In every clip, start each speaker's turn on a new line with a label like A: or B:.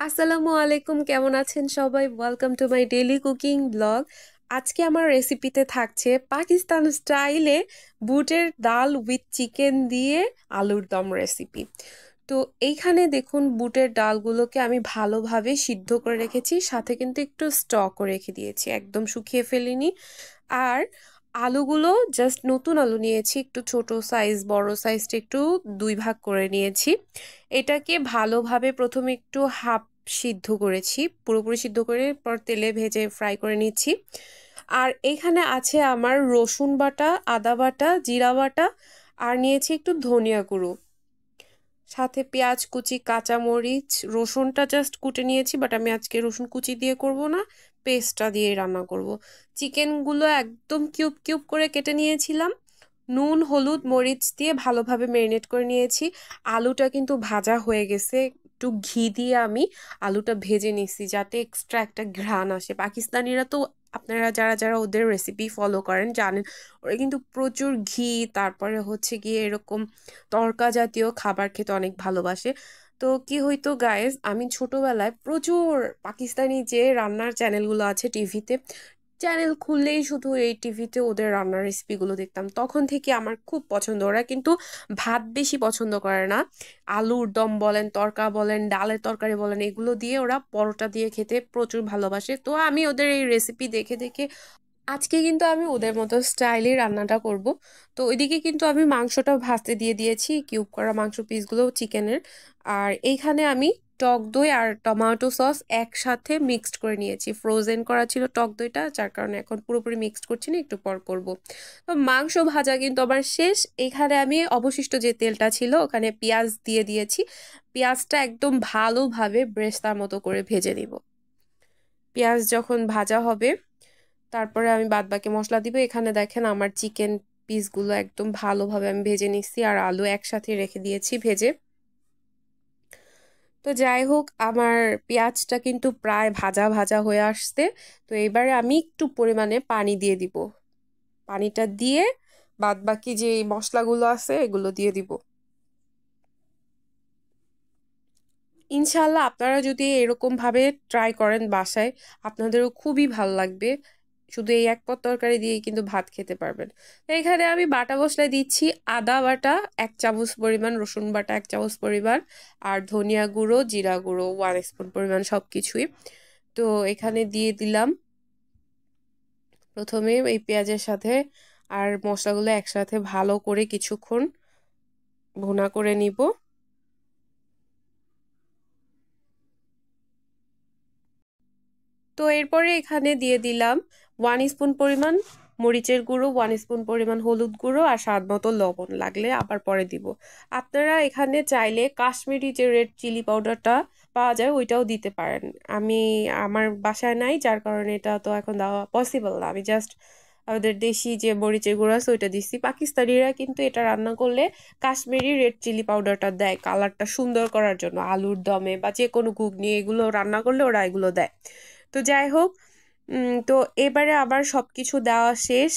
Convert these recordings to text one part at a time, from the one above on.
A: আসসালামু আলাইকুম, কেমন আছেন সবাই? Welcome to my daily cooking blog. আজকে আমার রেসিপিতে থাকছে পাকিস্তান স্টাইলে বুটের ডাল উইথ চিকেন দিয়ে আলুর দম রেসিপি। তো এইখানে দেখুন, বুটের ডালগুলোকে আমি ভালোভাবে সিদ্ধ করে রেখেছি, সাথে কিন্তু একটু স্টকও রেখে দিয়েছি, একদম শুকিয়ে ফেলিনি। আর আলুগুলো জাস্ট নতুন আলু নিয়েছি, একটু ছোট সাইজ, বড় সাইজটা একটু দুই ভাগ করে নিয়েছি। এটাকে ভালোভাবে প্রথমে একটু হাফ সিদ্ধ করেছি, পুরোপুরি সিদ্ধ করে পর তেলে ভেজে ফ্রাই করে নিচ্ছি। আর এখানে আছে আমার রসুন বাটা, আদা বাটা, জিরা বাটা, আর নিয়েছি একটু ধনিয়া গুঁড়ো, সাথে পেঁয়াজ কুচি, কাঁচামরিচ, রসুনটা জাস্ট কুটে নিয়েছি, বাট আমি আজকে রসুন কুচি দিয়ে করব না, পেস্টটা দিয়ে রান্না করব। চিকেনগুলো একদম কিউব কিউব করে কেটে নিয়েছিলাম, নুন হলুদ মরিচ দিয়ে ভালোভাবে ম্যারিনেট করে নিয়েছি। আলুটা কিন্তু ভাজা হয়ে গেছে, একটু ঘি দিয়ে আমি আলুটা ভেজে নিছি যাতে এক্সট্রা একটা ঘ্রাণ আসে। পাকিস্তানিরা তো, আপনারা যারা যারা ওদের রেসিপি ফলো করেন জানেন, ওরা কিন্তু প্রচুর ঘি, তারপরে হচ্ছে গিয়ে এরকম তড়কা জাতীয় খাবার খেতে অনেক ভালোবাসে। তো কি হইতো গাইস, আমি ছোটবেলায় প্রচুর পাকিস্তানি যে রান্নার চ্যানেলগুলো আছে টিভিতে, চ্যানেল খুললেই শুধু এই টিভিতে ওদের রান্নার রেসিপিগুলো দেখতাম। তখন থেকে আমার খুব পছন্দ। ওরা কিন্তু ভাত বেশি পছন্দ করে না, আলুর দম বলেন, তরকা বলেন, ডালের তরকারি বলেন, এগুলো দিয়ে ওরা পরোটা দিয়ে খেতে প্রচুর ভালোবাসে। তো আমি ওদের এই রেসিপি দেখে দেখে আজকে কিন্তু আমি ওদের মতো স্টাইলে রান্নাটা করব। তো ওইদিকে কিন্তু আমি মাংসটা ভাজতে দিয়ে দিয়েছি, কিউব করা মাংস পিসগুলো চিকেনের। আর এইখানে আমি টক দই আর টমেটো সস একসাথে মিক্সড করে নিয়েছি, ফ্রোজেন করা ছিল টক দইটা, যার কারণে এখন পুরোপুরি মিক্সড করছি না, একটু পর করব। তো মাংস ভাজা কিন্তু আবার শেষ। এখানে আমি অবশিষ্ট যে তেলটা ছিল ওখানে পেঁয়াজ দিয়ে দিয়েছি, পেঁয়াজটা একদম ভালোভাবে ব্রেস্তার মতো করে ভেজে নিব। পেঁয়াজ যখন ভাজা হবে তারপরে আমি বাদবাকি মশলা দিব। এখানে দেখেন আমার চিকেন পিসগুলো একদম ভালোভাবে আমি ভেজে নিচ্ছি, আর আলু একসাথে রেখে দিয়েছি ভেজে। তো যাই হোক, আমার পেঁয়াজটা কিন্তু প্রায় ভাজা ভাজা হয়ে আসছে। তো এবারে আমি একটু পরিমাণে পানি দিয়ে দিব, পানিটা দিয়ে বাদবাকি যে এই মশলাগুলো আছে এগুলো দিয়ে দিব। ইনশাল্লাহ আপনারা যদি এরকম ভাবে ট্রাই করেন বাসায়, আপনাদেরও খুবই ভালো লাগবে। শুধু এই এক পদ তরকারি দিয়ে কিন্তু ভাত খেতে পারবেন। তো এখানে আমি বাটা মশলা দিচ্ছি, আদা বাটা 1 চামচ পরিমাণ, রসুন বাটা 1 চামচ পরিমাণ, আর ধনিয়া গুঁড়ো, জিরা গুঁড়ো 1 স্পুন পরিমাণ, সবকিছুই। তো এখানে দিয়ে দিলাম প্রথমে এই পেঁয়াজের সাথে, আর মশলাগুলো একসাথে ভালো করে কিছুক্ষণ ভুনা করে নিব। তো এরপরে এখানে দিয়ে দিলাম 1 স্পুন পরিমাণ মরিচের গুঁড়ো, 1 স্পুন পরিমাণ হলুদ গুঁড়ো, আর স্বাদ মতো লবণ, লাগলে আবার পরে দিব। আপনারা এখানে চাইলে কাশ্মীরি যে রেড চিলি পাউডারটা পাওয়া যায় ওইটাও দিতে পারেন। আমি, আমার বাসায় নাই, যার কারণে এটা তো এখন দেওয়া পসিবল না। আমি জাস্ট আমাদের দেশি যে মরিচের গুঁড়ো আছে ওইটা দিচ্ছি। পাকিস্তানিরা কিন্তু এটা রান্না করলে কাশ্মীরি রেড চিলি পাউডারটা দেয় কালারটা সুন্দর করার জন্য, আলুর দমে বা যে কোনো ঘুগনি এগুলো রান্না করলে ওরা এগুলো দেয়। তো যাই হোক, তো এবারে আবার সবকিছু দেওয়া শেষ,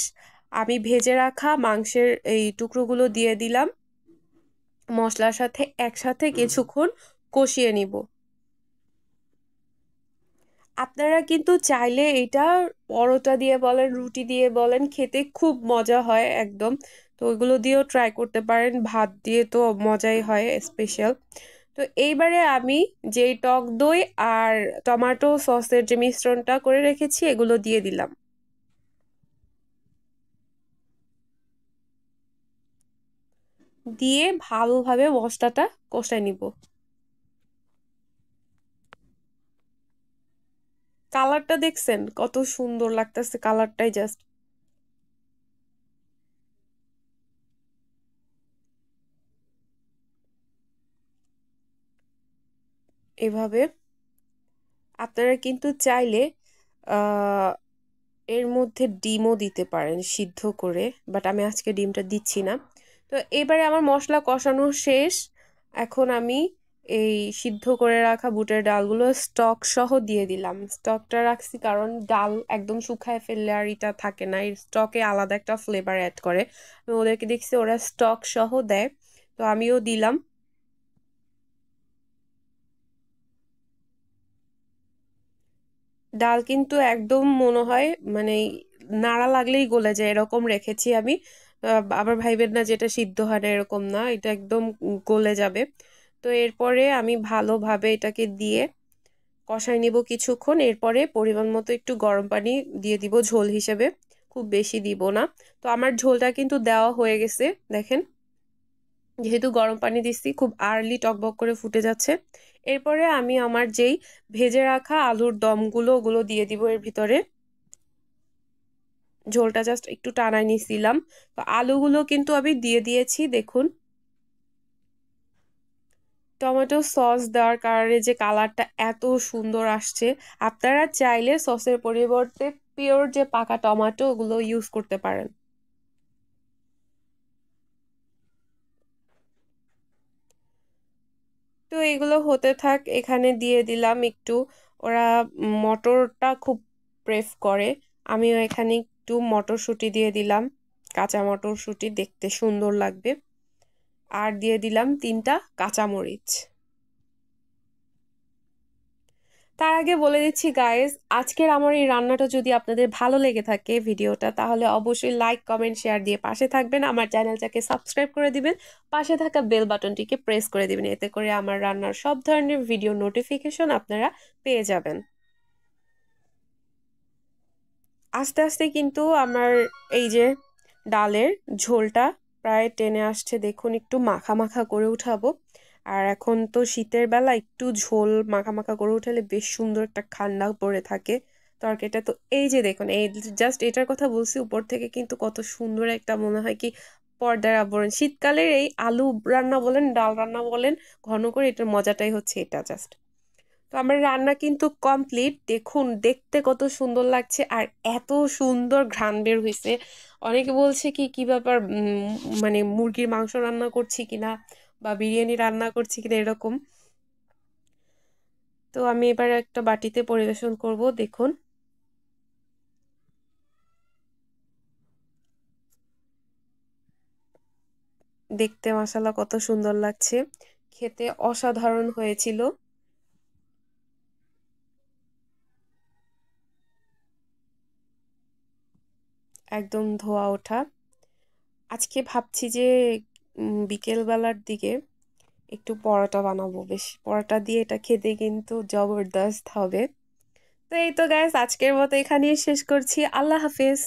A: আমি ভেজে রাখা মাংসের এই টুকরোগুলো দিয়ে দিলাম, মশলার সাথে একসাথে কিছুক্ষণ কষিয়ে নিব। আপনারা কিন্তু চাইলে এটা পরোটা দিয়ে বলেন, রুটি দিয়ে বলেন, খেতে খুব মজা হয় একদম। তো ওইগুলো দিয়েও ট্রাই করতে পারেন, ভাত দিয়ে তো মজাই হয় স্পেশাল। তো এইবারে আমি যেই টক দই আর টমেটো সসের যে মিশ্রণটা করে রেখেছি এগুলো দিয়ে দিলাম, দিয়ে ভালোভাবে মশলাটা কষায় নিব। কালারটা দেখছেন কত সুন্দর লাগতেছে, কালারটাই জাস্ট এভাবে। আপনারা কিন্তু চাইলে আহ এর মধ্যে ডিমও দিতে পারেন সিদ্ধ করে, বাট আমি আজকে ডিমটা দিচ্ছি না। তো এবারে আমার মশলা কষানো শেষ, এখন আমি এই সিদ্ধ করে রাখা বুটের ডালগুলো স্টক সহ দিয়ে দিলাম। স্টকটা রাখছি কারণ ডাল একদম শুকায় ফেললে আর এটা থাকে না, এই স্টকে আলাদা একটা ফ্লেভার অ্যাড করে। আমি ওদেরকে দেখছি ওরা স্টক সহ দেয়, তো আমিও দিলাম। ডাল কিন্তু একদম মনে হয় মানে নাড়া লাগলেই গলে যায় এরকম রেখেছি আমি। আবার ভাইবেন না যেটা সিদ্ধ হয় না, এরকম না, এটা একদম গলে যাবে। তো এরপরে আমি ভালোভাবে এটাকে দিয়ে কষাই নিব কিছুক্ষণ। এরপরে পরিমাণ মতো একটু গরম পানি দিয়ে দিব ঝোল হিসেবে, খুব বেশি দিব না। তো আমার ঝোলটা কিন্তু দেওয়া হয়ে গেছে, দেখেন। যেহেতু গরম পানি দিচ্ছি, খুব আর্লি টকবক করে ফুটে যাচ্ছে। এরপরে আমি আমার যেই ভেজে রাখা আলুর দমগুলো ওগুলো দিয়ে দিব এর ভিতরে। ঝোলটা জাস্ট একটু টানাই নিছিলাম। তো আলুগুলো কিন্তু আমি দিয়ে দিয়েছি, দেখুন। টমেটো সস দেওয়ার কারণে যে কালারটা এত সুন্দর আসছে। আপনারা চাইলে সসের পরিবর্তে পিওর যে পাকা টমেটো ওগুলো ইউজ করতে পারেন। তো এগুলো হতে থাক, এখানে দিয়ে দিলাম একটু, ওরা মটরটা খুব প্রেফ করে, আমিও এখানে একটু মটরশুঁটি দিয়ে দিলাম, কাঁচা মটরশুঁটি দেখতে সুন্দর লাগবে। আর দিয়ে দিলাম 3টা কাঁচামরিচ। তার আগে বলে দিচ্ছি গাইস, আজকের আমার এই রান্নাটা যদি আপনাদের ভালো লেগে থাকে ভিডিওটা, তাহলে অবশ্যই লাইক কমেন্ট শেয়ার দিয়ে পাশে থাকবেন, আমার চ্যানেলটাকে সাবস্ক্রাইব করে দিবেন, পাশে থাকা বেল বাটনটিকে প্রেস করে দিবেন, এতে করে আমার রান্নার সব ধরনের ভিডিও নোটিফিকেশন আপনারা পেয়ে যাবেন। আস্তে আস্তে কিন্তু আমার এই যে ডালের ঝোলটা প্রায় টেনে আসছে, দেখুন। একটু মাখা মাখা করে উঠাবো। আর এখন তো শীতের বেলা একটু ঝোল মাখা মাখা করে উঠালে বেশ সুন্দর একটা ঠান্ডা পড়ে থাকে তরকারিটা। তো এই যে দেখুন, এই জাস্ট এটার কথা বলছি, উপর থেকে কিন্তু কত সুন্দর একটা মনে হয় কি পর্দার আবরণ। শীতকালের এই আলু রান্না বলেন ডাল রান্না বলেন, ঘন করে, এটার মজাটাই হচ্ছে এটা জাস্ট। তো আমার রান্না কিন্তু কমপ্লিট, দেখুন দেখতে কত সুন্দর লাগছে আর এত সুন্দর ঘ্রাণ বের হয়েছে। অনেকে বলছে কি কি ব্যাপার, মানে মুরগির মাংস রান্না করছি কিনা বা বিরিয়ানি রান্না করছি কিনা এরকম। তো আমি এবার একটা বাটিতে পরিবেশন করব, দেখুন। দেখতে মাশাআল্লাহ কত সুন্দর লাগছে, খেতে অসাধারণ হয়েছিল, একদম ধোয়া ওঠা। আজকে ভাবছি যে বিকেল বেলার দিকে একটু পরোটা বানাবো, বেশ পরোটা দিয়ে এটা খেতে কিন্তু জবরদস্ত হবে। তো এই তো গাইস, আজকের মতো এখানেই শেষ করছি, আল্লাহ হাফেজ।